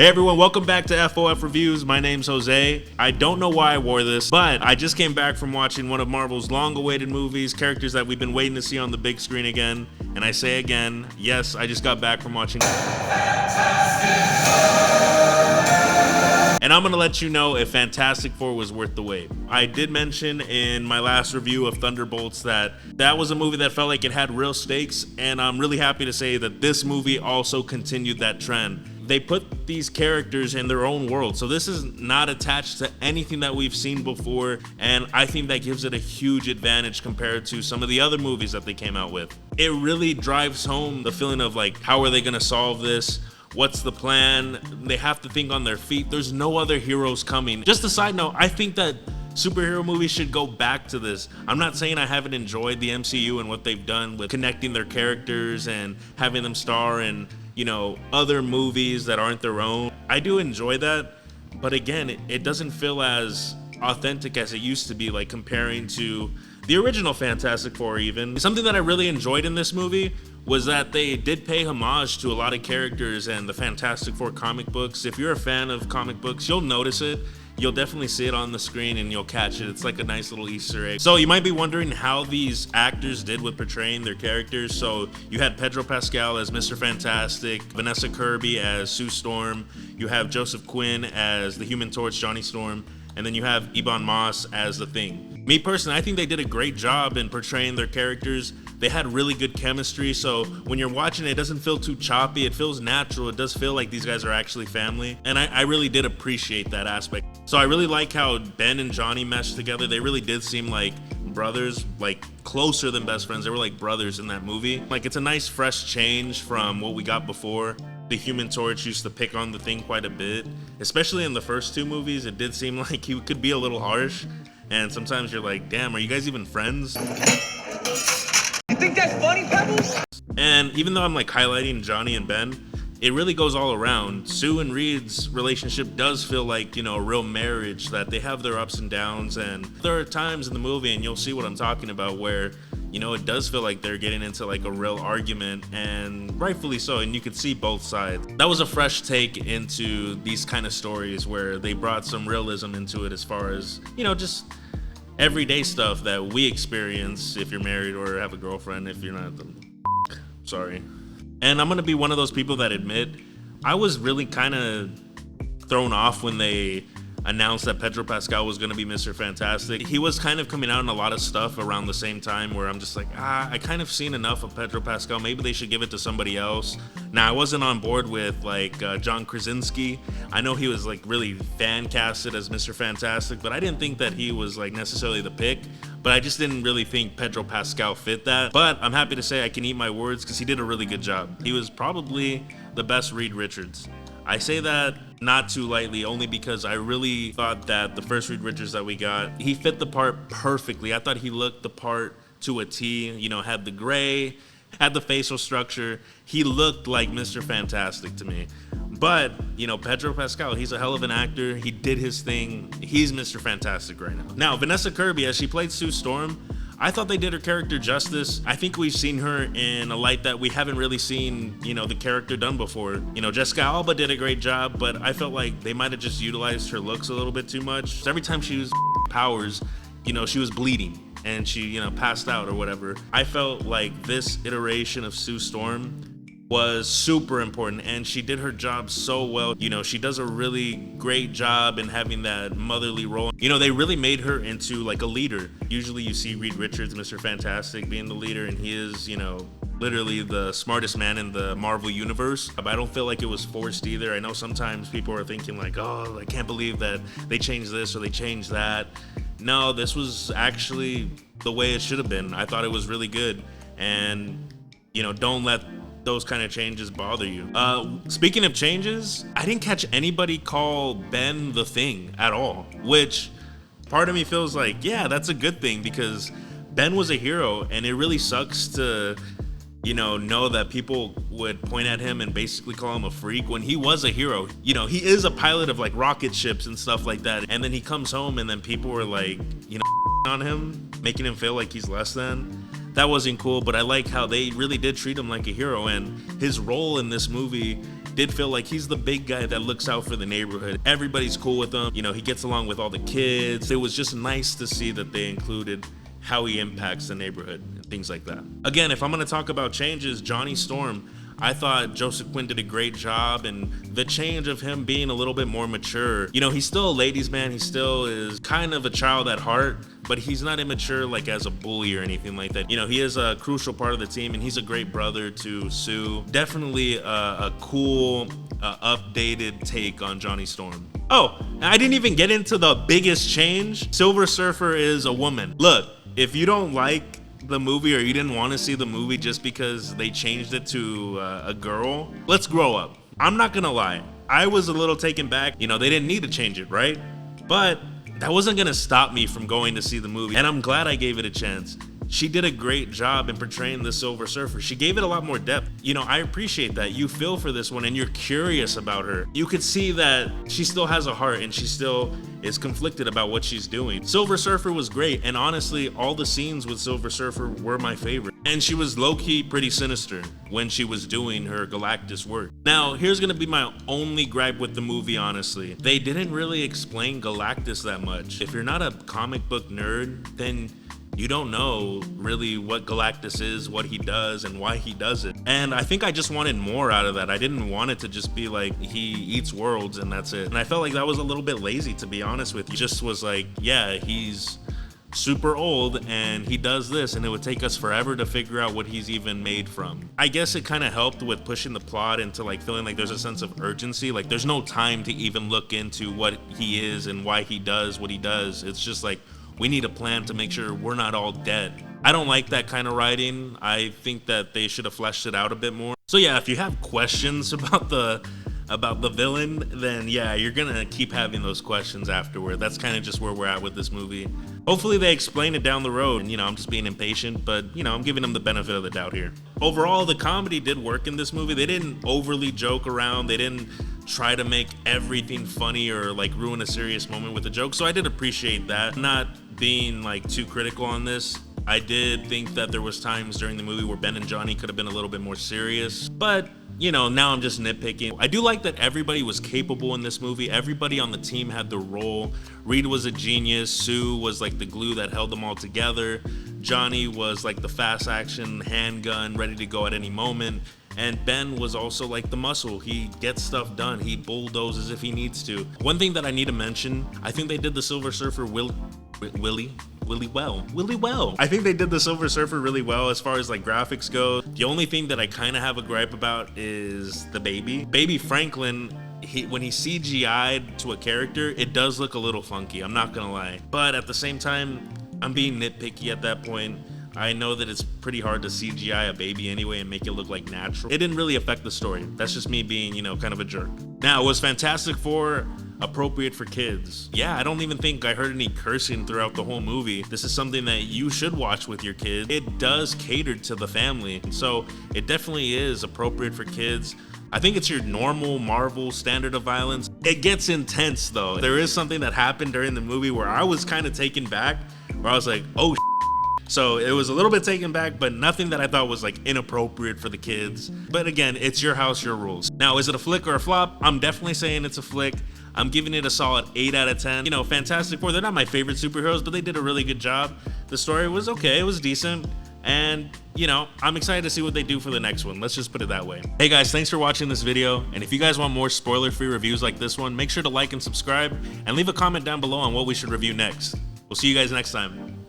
Hey everyone, welcome back to FOF Reviews. My name's Jose. I don't know why I wore this, but I just came back from watching one of Marvel's long-awaited movies, characters that we've been waiting to see on the big screen again. And I say again, yes, I just got back from watching and I'm gonna let you know if Fantastic Four was worth the wait. I did mention in my last review of Thunderbolts that was a movie that felt like it had real stakes, and I'm really happy to say that this movie also continued that trend. They put these characters in their own world, so this is not attached to anything that we've seen before, and I think that gives it a huge advantage compared to some of the other movies that they came out with. It really drives home the feeling of like, how are they gonna solve this? What's the plan? They have to think on their feet. There's no other heroes coming. Just a side note, I think that superhero movies should go back to this. I'm not saying I haven't enjoyed the MCU and what they've done with connecting their characters and having them star in, other movies that aren't their own. I do enjoy that, but again, it doesn't feel as authentic as it used to be, like comparing to the original Fantastic Four even. Something that I really enjoyed in this movie was that they did pay homage to a lot of characters and the Fantastic Four comic books. If you're a fan of comic books, you'll notice it. You'll definitely see it on the screen and you'll catch it. It's like a nice little Easter egg. So you might be wondering how these actors did with portraying their characters. So you had Pedro Pascal as Mr. Fantastic, Vanessa Kirby as Sue Storm, you have Joseph Quinn as the Human Torch, Johnny Storm, and then you have Ebon Moss as the Thing. Me personally, I think they did a great job in portraying their characters. They had really good chemistry, so when you're watching it doesn't feel too choppy. It feels natural. It does feel like these guys are actually family, and I really did appreciate that aspect. So I really like how Ben and Johnny meshed together. They really did seem like brothers, like closer than best friends. They were like brothers in that movie. Like, it's a nice fresh change from what we got before. The Human Torch used to pick on the Thing quite a bit, especially in the first two movies. It did seem like he could be a little harsh, and sometimes you're like, damn, are you guys even friends? You think that's funny, Pebbles? And even though I'm like highlighting Johnny and Ben, it really goes all around. Sue and Reed's relationship does feel like, a real marriage, that they have their ups and downs, and there are times in the movie, and you'll see what I'm talking about, where it does feel like they're getting into like a real argument, and rightfully so, and you could see both sides. That was a fresh take into these kind of stories where they brought some realism into it as far as, just everyday stuff that we experience if you're married or have a girlfriend. If you're not, sorry. And I'm gonna be one of those people that admit I was really kind of thrown off when they announced that Pedro Pascal was gonna be Mr. Fantastic. He was kind of coming out in a lot of stuff around the same time where I'm just like, I kind of seen enough of Pedro Pascal. Maybe they should give it to somebody else. Now, I wasn't on board with like John Krasinski. I know he was like really fan casted as Mr. Fantastic, but I didn't think that he was like necessarily the pick. But I just didn't really think Pedro Pascal fit that. But I'm happy to say I can eat my words because he did a really good job. He was probably the best Reed Richards. I say that not too lightly, only because I really thought that the first Reed Richards that we got, he fit the part perfectly. I thought he looked the part to a T, had the gray, had the facial structure. He looked like Mr. Fantastic to me. But, Pedro Pascal, he's a hell of an actor. He did his thing. He's Mr. Fantastic right now. Now, Vanessa Kirby, as she played Sue Storm, I thought they did her character justice. I think we've seen her in a light that we haven't really seen, the character done before. Jessica Alba did a great job, but I felt like they might have just utilized her looks a little bit too much. Every time she used powers, she was bleeding and she, passed out or whatever. I felt like this iteration of Sue Storm was super important, and she did her job so well. She does a really great job in having that motherly role. They really made her into like a leader. Usually you see Reed Richards, Mr. Fantastic, being the leader, and he is, literally the smartest man in the Marvel universe. But I don't feel like it was forced either. I know sometimes people are thinking like, oh, I can't believe that they changed this or they changed that. No, this was actually the way it should have been. I thought it was really good, and don't let those kind of changes bother you. Speaking of changes, I didn't catch anybody call Ben the Thing at all, which part of me feels like, yeah, that's a good thing, because Ben was a hero, and it really sucks to know that people would point at him and basically call him a freak when he was a hero. He is a pilot of like rocket ships and stuff like that, and then he comes home and then people were like on him, making him feel like he's less than. That wasn't cool, but I like how they really did treat him like a hero, and his role in this movie did feel like he's the big guy that looks out for the neighborhood. Everybody's cool with him. You know, he gets along with all the kids. It was just nice to see that they included how he impacts the neighborhood and things like that. Again, if I'm gonna talk about changes, Johnny Storm, I thought Joseph Quinn did a great job, and the change of him being a little bit more mature. You know, he's still a ladies' man. He still is kind of a child at heart, but he's not immature like as a bully or anything like that. You know, he is a crucial part of the team, and he's a great brother to Sue. Definitely a cool, updated take on Johnny Storm. Oh, I didn't even get into the biggest change. Silver Surfer is a woman. Look, if you don't like the movie or you didn't want to see the movie just because they changed it to a girl, let's grow up. I'm not gonna lie, I was a little taken back. You know, they didn't need to change it, right? But that wasn't gonna stop me from going to see the movie, and I'm glad I gave it a chance. She did a great job in portraying the Silver Surfer. She gave it a lot more depth. You know, I appreciate that. You feel for this one and you're curious about her. You could see that she still has a heart and she still is conflicted about what she's doing. Silver Surfer was great, and honestly, all the scenes with Silver Surfer were my favorite. And she was low-key pretty sinister when she was doing her Galactus work. Now, here's gonna be my only gripe with the movie, honestly. They didn't really explain Galactus that much. If you're not a comic book nerd, then you don't know really what Galactus is, what he does, and why he does it. And I think I just wanted more out of that. I didn't want it to just be like he eats worlds and that's it. And I felt like that was a little bit lazy, to be honest with you. Just was like, yeah, he's super old and he does this, and it would take us forever to figure out what he's even made from. I guess it kind of helped with pushing the plot into like feeling like there's a sense of urgency. Like there's no time to even look into what he is and why he does what he does. It's just like, we need a plan to make sure we're not all dead. I don't like that kind of writing. I think that they should have fleshed it out a bit more. So yeah, if you have questions about the villain, then yeah, you're gonna keep having those questions afterward. That's kind of just where we're at with this movie. Hopefully they explain it down the road, and you know, I'm just being impatient, but you know, I'm giving them the benefit of the doubt here. Overall, the comedy did work in this movie. They didn't overly joke around. They didn't try to make everything funny or like ruin a serious moment with a joke. So I did appreciate that. Not being like too critical on this. I did think that there was times during the movie where Ben and Johnny could have been a little bit more serious, but you know, now I'm just nitpicking. I do like that everybody was capable in this movie. Everybody on the team had their role. Reed was a genius. Sue was like the glue that held them all together. Johnny was like the fast action handgun ready to go at any moment. And Ben was also like the muscle. He gets stuff done. He bulldozes if he needs to. One thing that I need to mention, I think they did the Silver Surfer really well. I think they did the Silver Surfer really well as far as like graphics go. The only thing that I kind of have a gripe about is the baby. Baby Franklin, when he's CGI'd to a character, it does look a little funky, I'm not gonna lie. But at the same time, I'm being nitpicky at that point. I know that it's pretty hard to CGI a baby anyway and make it look like natural. It didn't really affect the story. That's just me being, you know, kind of a jerk. Now, was Fantastic Four appropriate for kids? Yeah, I don't even think I heard any cursing throughout the whole movie. This is something that you should watch with your kids. It does cater to the family, so it definitely is appropriate for kids. I think it's your normal Marvel standard of violence. It gets intense though. There is something that happened during the movie where I was kind of taken back, where I was like, oh, so it was a little bit taken back, but nothing that I thought was like inappropriate for the kids. But again, it's your house, your rules. Now, is it a flick or a flop? I'm definitely saying it's a flick. I'm giving it a solid 8 out of 10. You know, Fantastic Four, they're not my favorite superheroes, but they did a really good job. The story was okay, it was decent. And, you know, I'm excited to see what they do for the next one. Let's just put it that way. Hey guys, thanks for watching this video. And if you guys want more spoiler-free reviews like this one, make sure to like and subscribe and leave a comment down below on what we should review next. We'll see you guys next time.